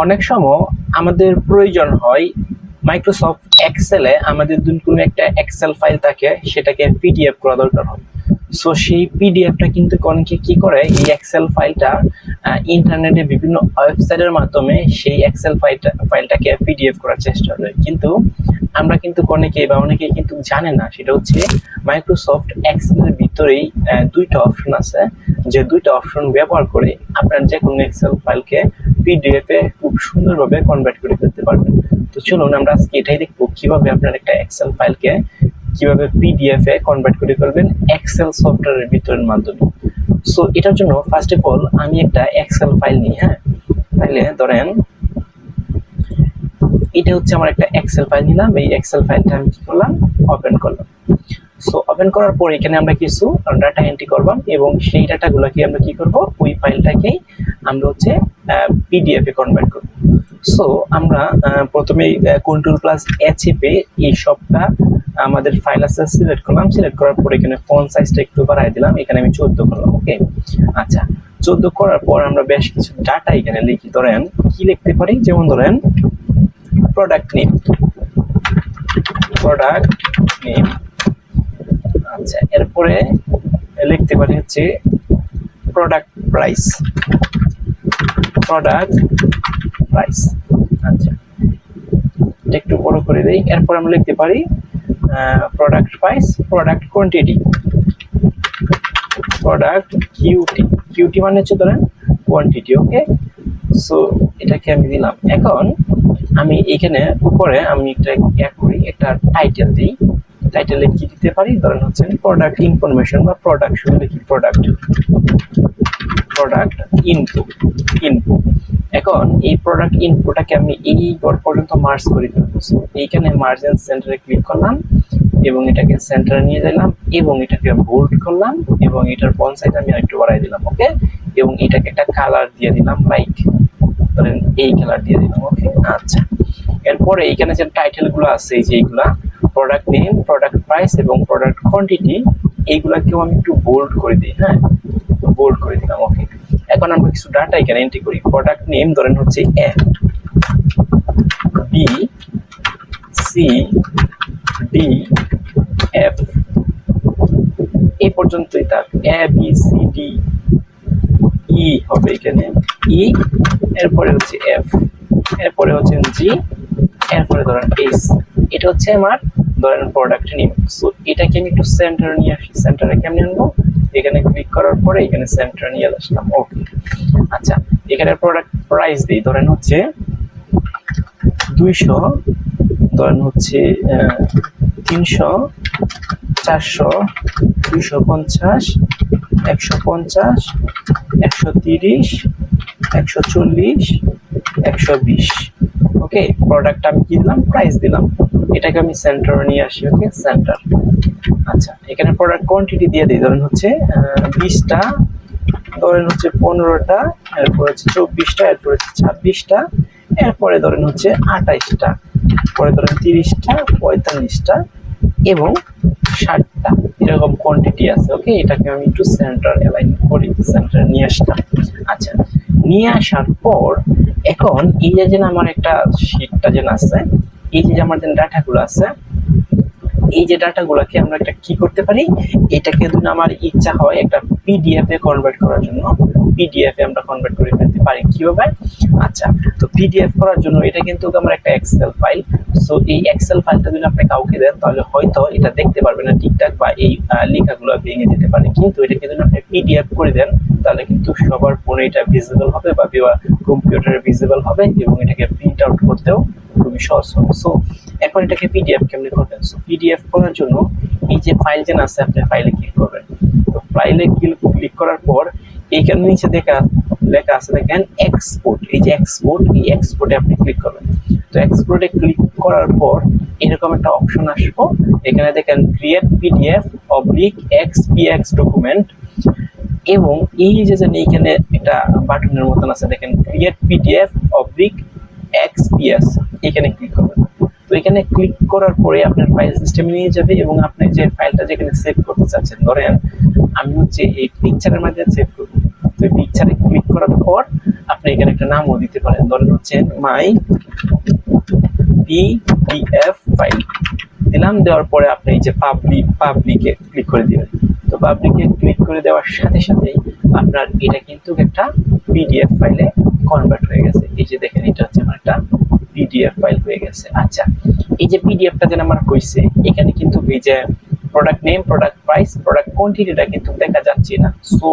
অনেক সময় আমাদের প্রয়োজন হয় মাইক্রোসফট এক্সেলে আমাদের কোনো একটা এক্সেল ফাইল থাকে, সেটাকে পিডিএফ করা দরকার হয়। সো সেই পিডিএফটা কিন্তু অনেকে কি করে, এই এক্সেল ফাইলটা ইন্টারনেটে বিভিন্ন ওয়েবসাইটের মাধ্যমে সেই এক্সেল ফাইলটাকে পিডিএফ করার চেষ্টা করে, কিন্তু আমরা কিন্তু অনেকেই কিন্তু জানে না। সেটা হচ্ছে মাইক্রোসফট এক্সেলের ভিতরেই দুইটা অপশন আছে, যে দুইটা অপশন ব্যবহার করে আপনার যে কোনো এক্সেল ফাইলকে পিডিএফ এ খুব সুন্দরভাবে কনভার্ট করে ফেলতে পারবেন। তো চলুন আমরা আজকে এটাই দেখবো কিভাবে আপনার একটা এক্সেল ফাইলকে কিভাবে পিডিএফ এ কনভার্ট করে ফেলবেন এক্সেল সফটওয়্যারের ভিতরের মাধ্যমে। সো এটার জন্য ফার্স্ট অফ অল আমি একটা এক্সেল ফাইল নিই। হ্যাঁ, তাহলে ধরেন এটা হচ্ছে আমার একটা এক্সেল ফাইল নিলাম। এই এক্সেল ফাইলটা আমি কি করলাম, ওপেন করলাম। সো ওপেন করার পর এখানে আমরা কিছু ডাটা এন্ট্রি করলাম এবং সেই ডাটাগুলোকে আমরা কি করব, ওই ফাইলটাকেই আমরা হচ্ছে পিডিএফ এ কনভার্ট করব। সো আমরা প্রথমে Ctrl+A চেপে এই সবটা আমাদের ফাইল আছে সিলেক্ট করলাম। সিলেক্ট করার পর এখানে ফন্ট সাইজটা একটু বাড়ায় দিলাম, এখানে আমি 14 করলাম। ওকে, আচ্ছা 14 করার পর আমরা বেশ কিছু ডাটা এখানে লিখি। ধরেন কি লিখতে পারি, যেমন ধরেন প্রোডাক্ট নেম। আচ্ছা, এরপরে লিখতে পারি হচ্ছে প্রোডাক্ট প্রাইস। আচ্ছা, এটা একটু বড় করে দেই। এরপর আমরা লিখতে পারি product price, product quantity, product cutie মানে হচ্ছে ধরেন কোয়ান্টিটি। ওকে, সো এটাকে আমি দিলাম। এখন আমি এখানে উপরে আমি একটা টাইটেল দিই। টাইটেলে কি দিতে পারি, ধরেন হচ্ছে প্রোডাক্ট ইনফরমেশন বা প্রোডাক্ট, শুধু লিখি প্রোডাক্ট ইনফো। এখন এই প্রোডাক্ট ইনফোটাকে আমি এই পর্যন্ত মার্জ করে ফেলবো। এইখানে মার্জিন সেন্টারে ক্লিক করলাম এবং এটাকে সেন্টারে নিয়ে গেলাম এবং এটাকে বোল্ড করলাম এবং এটার ফন্ট সাইজ আমি একটু বাড়াই দিলাম। ওকে, এবং এটাকে একটা কালার দিয়ে দিলাম, লাইক ধরেন এই কালার দিয়ে দিলাম। ওকে, আচ্ছা, এরপরে এখানে যে টাইটেল গুলো আছে, এই যে এইগুলা প্রোডাক্ট নেম, প্রোডাক্ট প্রাইস এবং প্রোডাক্ট কোয়ান্টিটি, এইগুলাকেও আমি একটু বোল্ড করে দিই। হ্যাঁ, বোল্ড করে দিলাম। ওকে, এখন আমরা কিছু ডাটা এখানে এন্ট্রি করি। প্রোডাক্ট নেম ধরেন হচ্ছে A B C D F, এই পর্যন্তই তার A B C D E হবে এখানে ই, এরপরে হচ্ছে এফ, এরপরে হচ্ছে জি, এরপরে ধরেন এইচ। এটা হচ্ছে আমার ধরেন প্রোডাক্ট নেম। সো এটাকে আমি একটু সেন্টারে নিয়ে আসি। সেন্টারে কেমনে আনবো, এখানে ক্লিক করার পরে এখানে সেন্টারে নিয়ে আসলাম। ওকে, আচ্ছা, এখানে প্রোডাক্ট প্রাইস দিই, ধরেন হচ্ছে 200, ধরেন হচ্ছে 300, 400, 250, 150, 130, 140, 120। ওকে, প্রোডাক্ট আমি কি দিলাম, প্রাইস দিলাম। এটাকে আমি সেন্টারে নিয়ে আসি। ওকে, সেন্টার। আচ্ছা, এখানে প্রোডাক্ট কোয়ান্টিটি দিয়ে দিই, ধরেন হচ্ছে 20টা, ধরেন হচ্ছে 15টা, এরপর হচ্ছে 24টা, এরপর হচ্ছে 26টা, এরপরে ধরেন হচ্ছে 28টা, পরে ধরেন 30টা, 45টা এবং 60টা, এরকম কোয়ান্টিটি আছে। ওকে, এটাকে আমি একটু সেন্টার অ্যালাইন করি, সেন্টারে নিয়ে আসলাম। আচ্ছা, নিয়ে আসার পর এখন এই যে আমার একটা শীটটা যেন আছে, এই যে আমার যে ডাটাগুলো আছে, এই যে ডাটাগুলোকে আমরা একটা কি করতে পারি, এটাকে যদি আমার ইচ্ছা হয় একটা পিডিএফ এ কনভার্ট করার জন্য, পিডিএফ এ আমরা কনভার্ট করে ফেলতে পারি। কিভাবে, আচ্ছা, তো পিডিএফ করার জন্য এটা কিন্তু আমার একটা এক্সেল ফাইল। সো এই এক্সেল ফাইলটা যদি আপনি কাউকে দেন, তাহলে হয়তো এটা দেখতে পারবে না ঠিকঠাক বা এই লেখাগুলো ভেঙে যেতে পারে, কিন্তু এটাকে যদি আপনি পিডিএফ করে দেন তাহলে কিন্তু সবার ফোনে এটা ভিজিবল হবে বা কম্পিউটারে ভিজিবল হবে এবং এটাকে প্রিন্ট আউট করতেও খুবই সহজ হবে। সো এখন এটাকে পিডিএফ কেমনে করবেন, সো পিডিএফ করার জন্য এই যে ফাইল যেন আছে, আপনি ফাইলে ক্লিক করবেন। তো ফাইলে ক্লিক করার পর এইখানে নিচে লেখা আছে দেখেন এক্সপোর্ট, এই যে এক্সপোর্ট, এই এক্সপোর্টে আপনি ক্লিক করবেন। তো এক্সপোর্টে ক্লিক করার পর এরকম একটা অপশন আসবো, এখানে দেখেন ক্রিয়েট পিডিএফ এক্সপিএক্স ডকুমেন্ট, এবং এই যে এইখানে একটা বাটনের মতন আছে দেখেন ক্রিয়েট পিডিএফ এক্সপিএস, এখানে ক্লিক করবেন। তো এখানে ক্লিক করার পরে আপনার ফাইল সিস্টেমে নিয়ে যাবে এবং আপনি যে ফাইলটা যেখানে সেভ করতে চাচ্ছেন, ধরেন আমি হচ্ছে এই পিকচারের মাধ্যমে সেভ করব, তো পিকচারে ক্লিক করার পর আপনি এখানে একটা নামও দিতে পারেন, ধরেন হচ্ছে মাই পিডিএফ ফাইল দিলাম। দেওয়ার পরে আপনি এই যে পাবলিকে ক্লিক করে দিবেন। তো পাবলিকে ক্লিক করে দেওয়ার সাথে সাথেই আপনার এটা কিন্তু একটা পিডিএফ ফাইলে কনভার্ট হয়ে গেছে। এই যে দেখেন এটা হচ্ছে আমার একটা পিডিএফ ফাইল হয়ে গেছে। আচ্ছা, এই যে পিডিএফটা যেন আমার হয়েছে, এখানে কিন্তু এই যে product name, product price, product কোয়ান্টিটিটা কিন্তু দেখা যাচ্ছে না। সো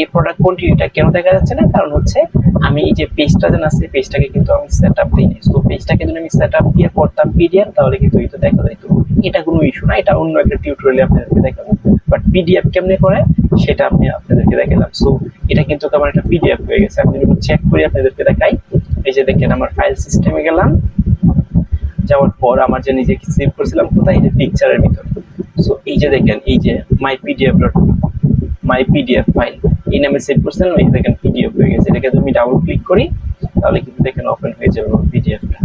এই প্রোডাক্ট কোয়ান্টিটিটা কেন দেখা যাচ্ছে না? কারণ হচ্ছে আমি এই যে পেজটা যেন আছে, পেজটাকে কিন্তু আমি সেট আপ দিইনি। সো পেজটাকে যদি আমি সেট আপ দিয়ে করতাম পিডিএফ, তাহলে কিন্তু এটা দেখা যেত। এটা কোনো ইস্যু না, এটা অন্য একটা টিউটোরিয়ালে আপনাদেরকে দেখাবো। বাট পিডিএফ কেমনে করে সেটা আমি আপনাদেরকে দেখালাম। সো এটা কিন্তু আমার একটা পিডিএফ হয়ে গেছে। আমি যদি চেক করি আপনাদেরকে দেখাই, এই যে দেখেন আমার ফাইল সিস্টেমে গেলাম, যাওয়ার পর আমার যে নিজে সেভ করেছিলাম কোথায়, এই যে পিকচারের ভিতরে। সো এই যে দেখেন এই যে মাই পিডিএফ ফাইল এই নামে সেভ করছিলাম, এই দেখেন পিডিএফ হয়ে গেছে। এটাকে যদি আমি ডাবল ক্লিক করি তাহলে কিন্তু দেখেন ওপেন হয়ে যাবে আমার পিডিএফটা।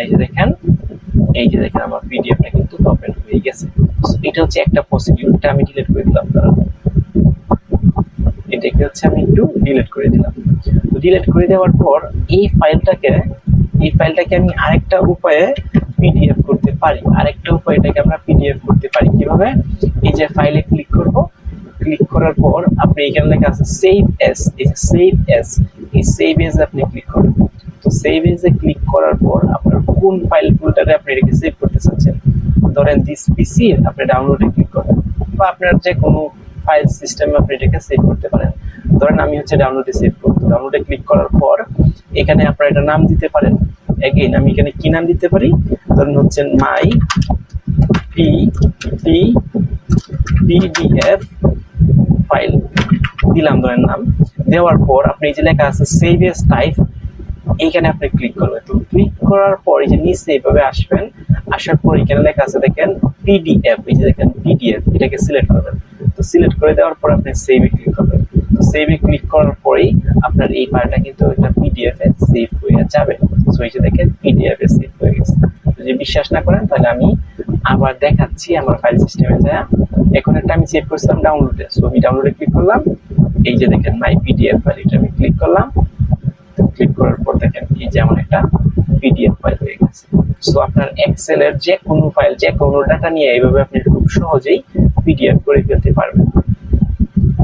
এই যে দেখেন আমার পিডিএফটা কিন্তু ওপেন হয়ে গেছে। এটা হচ্ছে একটা প্রসিডিউর, এটা আমি ডিলিট করে দিলাম। এটাকে হচ্ছে আমি একটু ডিলিট করে দিলাম। তো ডিলিট করে দেওয়ার পর এই ফাইলটাকে আমি আরেকটা উপায়ে পিডিএফ করতে পারি। আরেকটা উপায় এটাকে আমরা পিডিএফ করতে পারি কিভাবে? এই যে ফাইলে ক্লিক করব, ক্লিক করার পর আপনি এখানে লেখা আছে সেভ এস, এই যে সেভ এস আপনি ক্লিক করবেন। তো সেভ এসে ক্লিক করার পর আপনার কোন ফাইল ফোল্ডারে আপনি এটাকে সেভ করতে চাচ্ছেন, ধরেন দিস পিসি, আপনি ডাউনলোডে ক্লিক করবেন, বা আপনার যে কোনো ফাইল সিস্টেমে আপনি এটাকে সেভ করতে পারেন। ধরেন আমি হচ্ছে ডাউনলোডে সেভ করব। ডাউনলোডে ক্লিক করার পর এখানে আপনারা এটা নাম দিতে পারেন। এগেইন আমি এখানে কি নাম দিতে পারি, ধরেন হচ্ছে মাই পিডিএফ ফাইল দিলাম, ধরেন নাম। দেওয়ার পর আপনি এই যে লেখা আছে সেভ এস টাইপ, এইখানে আপনি ক্লিক করবেন। তো ক্লিক করার পর এই যে নিচে এইভাবে আসবেন, আসার পর এখানে লেখা আছে দেখেন পিডিএফ, এই যে দেখেন পিডিএফ, এটাকে সিলেক্ট করবেন। তো সিলেক্ট করে দেওয়ার পর আপনি সেভে ক্লিক করবেন। তো সেভে ক্লিক করার পরেই আপনার এই ফাইলটা কিন্তু একটা পিডিএফ এ সেভ হয়ে যাবে। সো এই যে দেখেন পিডিএফ এ সেভ হয়ে গেছে। যদি বিশ্বাস না করেন তাহলে আমি আবার দেখাচ্ছি আমার ফাইল সিস্টেমে যায়। এখন একটা আমি সেভ করছিলাম ডাউনলোডে, সো আমি ডাউনলোডে ক্লিক করলাম। এই যে দেখেন মাই পিডিএফ ফাইল, এটা আমি ক্লিক করলাম। ক্লিক করার পর দেখেন এই যে আমার একটা পিডিএফ ফাইল হয়ে গেছে। সো আপনার এক্সেলের যে কোনো ফাইল, যে কোনো ডাটা নিয়ে এইভাবে আপনি খুব সহজেই পিডিএফ করে ফেলতে পারবেন।